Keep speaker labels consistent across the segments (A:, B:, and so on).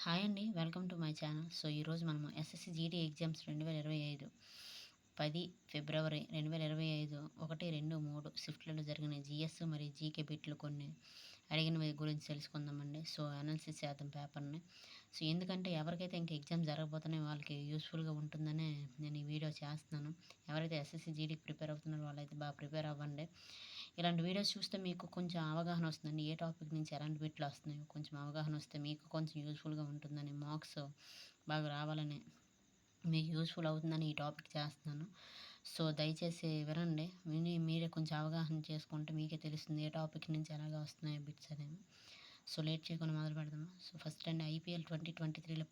A: Hi అండి. Welcome to my channel. So, ఈరోజు మనము ఎస్ఎస్‌సి జీడీ ఎగ్జామ్స్ 2025 10 ఫిబ్రవరి 2025 1, 2, 3 షిఫ్ట్‌లలో జరిగిన జీఎస్ మరియు జీకే బిట్లు కొన్ని అడిగినవి గురించి తెలుసుకుందామండి. సో, అనాలిసిస్ చేద్దాం పేపర్‌ని. సో, ఎందుకంటే ఎవరికైతే ఇంక ఎగ్జామ్ జరగబోతున్నాయో వాళ్ళకి యూజ్‌ఫుల్‌గా ఉంటుందనే నేను ఈ వీడియో చేస్తున్నాను. ఎవరైతే ఎస్ఎస్‌సి జీడీకి ప్రిపేర్ అవుతున్నారో వాళ్ళైతే బాగా ప్రిపేర్ అవ్వండి. ఇలాంటి వీడియోస్ చూస్తే మీకు కొంచెం అవగాహన వస్తుందండి. ఏ టాపిక్ నుంచి ఎలాంటి బిట్లు వస్తున్నాయో కొంచెం అవగాహన వస్తే మీకు కొంచెం యూజ్‌ఫుల్‌గా ఉంటుందని, మార్క్స్ బాగా రావాలని, మీకు యూజ్‌ఫుల్ అవుతుందని ఈ టాపిక్ చేస్తున్నాను. సో, దయచేసి వినండి. విని మీరే కొంచెం అవగాహన చేసుకుంటే మీకే తెలుస్తుంది ఏ టాపిక్ నుంచి ఎలాగా వస్తున్నాయో బిట్స్ అనేవి. సో, లేట్ చేయకుండా మొదలు పెడదామా. సో, ఫస్ట్ అండి ఐపీఎల్ 2023లో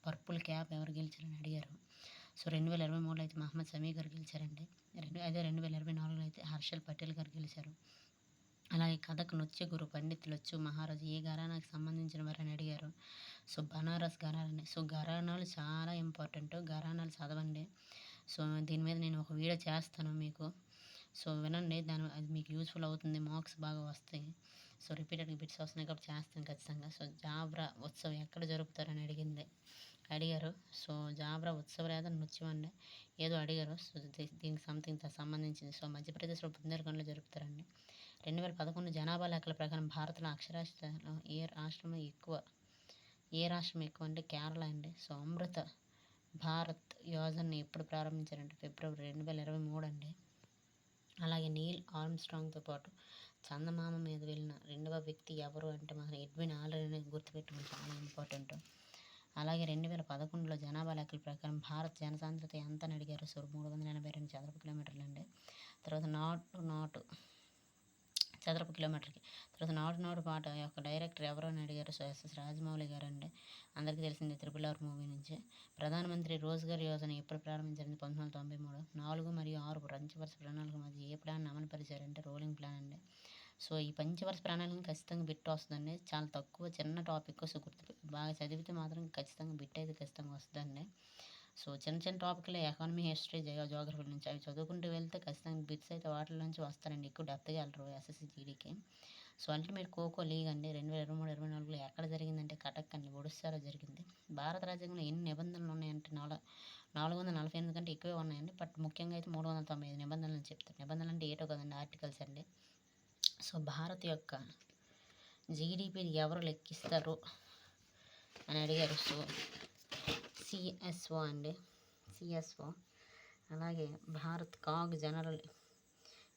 A: పర్పుల్ క్యాప్ ఎవరు గెలిచారని అడిగారు. సో, 2023లో అయితే మహమ్మద్ సమీ గారు గెలిచారండి. 2024లో అయితే హర్షల్ పటేల్ గారు గెలిచారు. అలాగే కథక్ నృత్య గురు పండిత్ లచ్చు మహారాజ్ ఏ ఘరానాకి సంబంధించిన వారని అడిగారు. సో, బనారస్ ఘరానా. సో, ఘరానాలు చాలా ఇంపార్టెంట్. ఘరానాలు చదవండి. సో, దీని మీద నేను ఒక వీడియో చేస్తాను మీకు. సో, వినండి. అది మీకు యూజ్‌ఫుల్ అవుతుంది. మార్క్స్ బాగా వస్తాయి. సో, రిపీటెడ్‌గా బిట్స్ వస్తున్నాయి కాబట్టి చేస్తాను ఖచ్చితంగా. సో, జాబ్రా ఉత్సవ్ ఎక్కడ జరుపుతారని అడిగారు. సో, జాబ్రా ఉత్సవ్ లేదా నృత్యం అండి. ఏదో అడిగారు. సో, దీనికి సంథింగ్ సంబంధించింది. సో, మధ్యప్రదేశ్‌లో బుందేల్ఖండ్‌లో జరుపుతారండి. 2011 జనాభా లెక్కల ప్రకారం భారత్‌లో అక్షరాస్యతలో ఏ రాష్ట్రం ఎక్కువ అంటే కేరళ అండి. సో, అమృత భారత్ యోజనని ఎప్పుడు ప్రారంభించారంటే ఫిబ్రవరి 2023 అండి. అలాగే నీల్ ఆర్మ్‌స్ట్రాంగ్‌తో పాటు చందమామ మీద వెళ్ళిన రెండవ వ్యక్తి ఎవరు అంటే మన ఎడ్విన్ ఆల్డ్రిన్ గుర్తుపెట్టుకోండి, చాలా ఇంపార్టెంట్. అలాగే 2011లో జనాభా లెక్కల ప్రకారం భారత్ జనసాంద్రత ఎంత అని అడిగారు. సో, 382 చదరపు కిలోమీటర్లండి. తర్వాత నాటు చదరపు కిలోమీటర్‌కి. తర్వాత నాటు పాట యొక్క డైరెక్టర్ ఎవరు అని అడిగారు. సో, ఎస్ఎస్ రాజమౌళి గారండి. అందరికీ తెలిసిందే 'త్రిపుల్ ఆర్' మూవీ నుంచి. ప్రధానమంత్రి రోజ్గార్ యోజన ఎప్పుడు ప్రారంభించారంటే 1993. 4 మరియు 6 పంచవర్ష ప్రణాళిక మధ్య ఏ ప్లాన్‌ని అమలు పరిచారంటే రోలింగ్ ప్లాన్ అండి. సో, ఈ పంచవర్ష ప్రణాళికని ఖచ్చితంగా బిట్ వస్తుందండి. చాలా తక్కువ చిన్న టాపిక్. సో, బాగా చదివితే మాత్రం ఖచ్చితంగా బిట్ అయితే ఖచ్చితంగా వస్తదండి. సో, చిన్న చిన్న టాపిక్‌లే ఎకానమీ, హిస్టరీ, జియోగ్రఫీ నుంచి అవి చదువుకుంటూ వెళ్తే ఖచ్చితంగా బిట్స్ అయితే వాటిల నుంచి వస్తారండి. ఎక్కువ డెప్త్‌గా వెళ్ళరు ఎస్ఎస్‌సి జీడీకి. సో, అల్టిమేట్ ఖోఖో లీగ్ అండి 2023, 2024లో ఎక్కడ జరిగిందంటే కటక్ అండి, ఒడిస్సాలో జరిగింది. భారత రాజ్యాంగంలో ఎన్ని నిబంధనలు ఉన్నాయంటే 448 కంటే ఎక్కువే ఉన్నాయండి. బట్ ముఖ్యంగా అయితే 395 నిబంధనలు చెప్తారు. నిబంధనలు అంటే ఏటో కదండి, ఆర్టికల్స్ అండి. సో, భారత్ యొక్క జీడీపీని ఎవరు లెక్కిస్తారు అని అడిగారు. సో, సిఎస్ఓ అండి, సిఎస్ఓ. అలాగే భారత్ కాగ్ జనరల్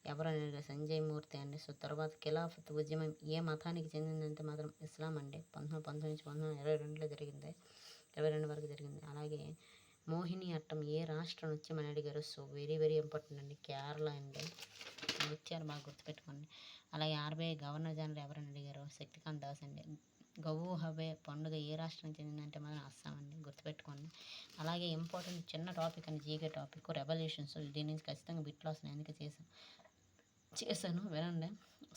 A: ఎవరని అడిగారు. సంజయ్ మూర్తి అండి. సో, తర్వాత ఖిలాఫత్ ఉద్యమం ఏ మతానికి చెందిందంటే మాత్రం ఇస్లాం అండి. 1919 నుంచి 1922లో జరిగింది. 22 వరకు జరిగింది. అలాగే మోహిని అట్టం ఏ రాష్ట్ర నృత్యం అని అడిగారు. సో, వెరీ వెరీ ఇంపార్టెంట్ అండి, కేరళ అండి. నృత్యాలు బాగా గుర్తుపెట్టుకోండి. అలాగే ఆర్బీఐ గవర్నర్ జనరల్ ఎవరని అడిగారు. శక్తికాంత్ దాస్ అండి. గవు హవే పండుగ ఏ రాష్ట్రానికి చెందిందంటే మాత్రం అస్సాం అండి, గుర్తుపెట్టుకోండి. అలాగే ఇంపార్టెంట్ చిన్న టాపిక్ అండి, జీకే టాపిక్ రెవల్యూషన్స్. దీని నుంచి ఖచ్చితంగా బిట్లు వస్తున్నాయి, అందుకే చేశాను వినండి.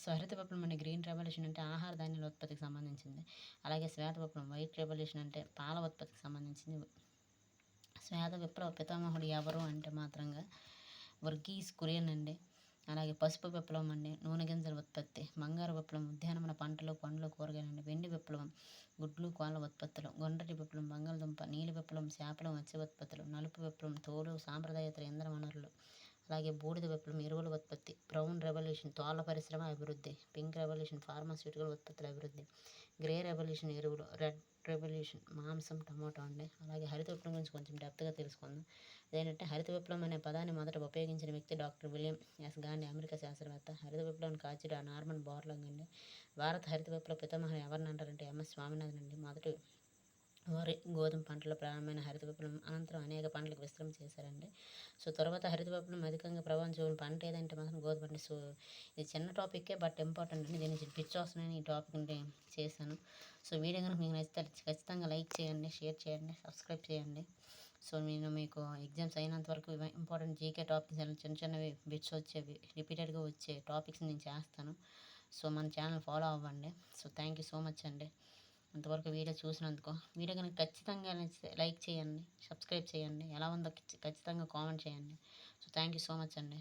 A: సో, హరిత విప్లవం అంటే గ్రీన్ రెవల్యూషన్ అంటే ఆహార ధాన్యాల ఉత్పత్తికి సంబంధించింది. అలాగే శ్వేత విప్లవం వైట్ రెవల్యూషన్ అంటే పాల ఉత్పత్తికి సంబంధించింది. శ్వేత విప్లవ పితామహుడు ఎవరు అంటే మాత్రంగా వర్గీస్ కురియన్ అండి. అలాగే పసుపు విప్లవం అండి, నూనె గింజల ఉత్పత్తి. బంగారు విప్లవం ఉద్యానవన పంటలు, పండ్లు, కూరగాయలండి. వెండి విప్లవం గుడ్లు, కోళ్ళ ఉత్పత్తులు. గుండ్రటి విప్లవం బంగాళదుంప. నీలి విప్లవం చేపలు, మత్స్య ఉత్పత్తులు. నలుపు విప్లవం తోలు, సాంప్రదాయేతర ఇంధన వనరులు. అలాగే బూడిద విప్లవం ఎరువుల ఉత్పత్తి. బ్రౌన్ రెవల్యూషన్ తోళ్ల పరిశ్రమ అభివృద్ధి. పింక్ రెవల్యూషన్ ఫార్మాస్యూటికల్ ఉత్పత్తుల అభివృద్ధి. గ్రే రెవల్యూషన్ ఎరువులు. రెడ్ రెవల్యూషన్ మాంసం, టమాటో అండి. అలాగే హరిత విప్లవం గురించి కొంచెం డెప్త్గా తెలుసుకుందాం. అదేంటంటే హరిత విప్లవం అనే పదాన్ని మొదట ఉపయోగించిన వ్యక్తి doctor William S Gandhi, America శాస్త్రవేత్త. హరిత విప్లవాన్ని కాచిన నార్మన్ బోర్లాగ్ అండి. భారత హరిత విప్లవ పితామహుడు ఎవరిని అంటారంటే ఎంఎస్ స్వామినాథన్ అండి. మొదటి వరి, గోధుమ పంటల ప్రారంభమైన హరిత విప్లవం అనంతరం అనేక పంటలకు విస్తరణ చేశారండి. సో, తర్వాత హరిత విప్లవం అధికంగా ప్రభావం చూపిన పంట ఏదంటే మాత్రం గోధుమ పంట. సో, ఇది చిన్న టాపిక్కే బట్ ఇంపార్టెంట్ అండి. దీని నుంచి పిచ్ వస్తున్నాయని ఈ టాపిక్ చేశాను. సో, వీడియో కనుక మీకు నచ్చితే ఖచ్చితంగా లైక్ చేయండి, షేర్ చేయండి, సబ్స్క్రైబ్ చేయండి. సో, నేను మీకు ఎగ్జామ్స్ అయినంత వరకు ఇంపార్టెంట్ జీకే టాపిక్స్ చిన్న చిన్నవి బిట్స్ వచ్చేవి రిపీటెడ్గా వచ్చే టాపిక్స్ నేను చేస్తాను. సో, మన ఛానల్ ఫాలో అవ్వండి. So, thank you so much అండి అంతవరకు వీడియో చూసినందుకు. వీడియో కనుక ఖచ్చితంగా నచ్చితే లైక్ చేయండి, సబ్స్క్రైబ్ చేయండి, ఎలా ఉందో ఖచ్చితంగా కామెంట్ చేయండి. So, thank you so much అండి.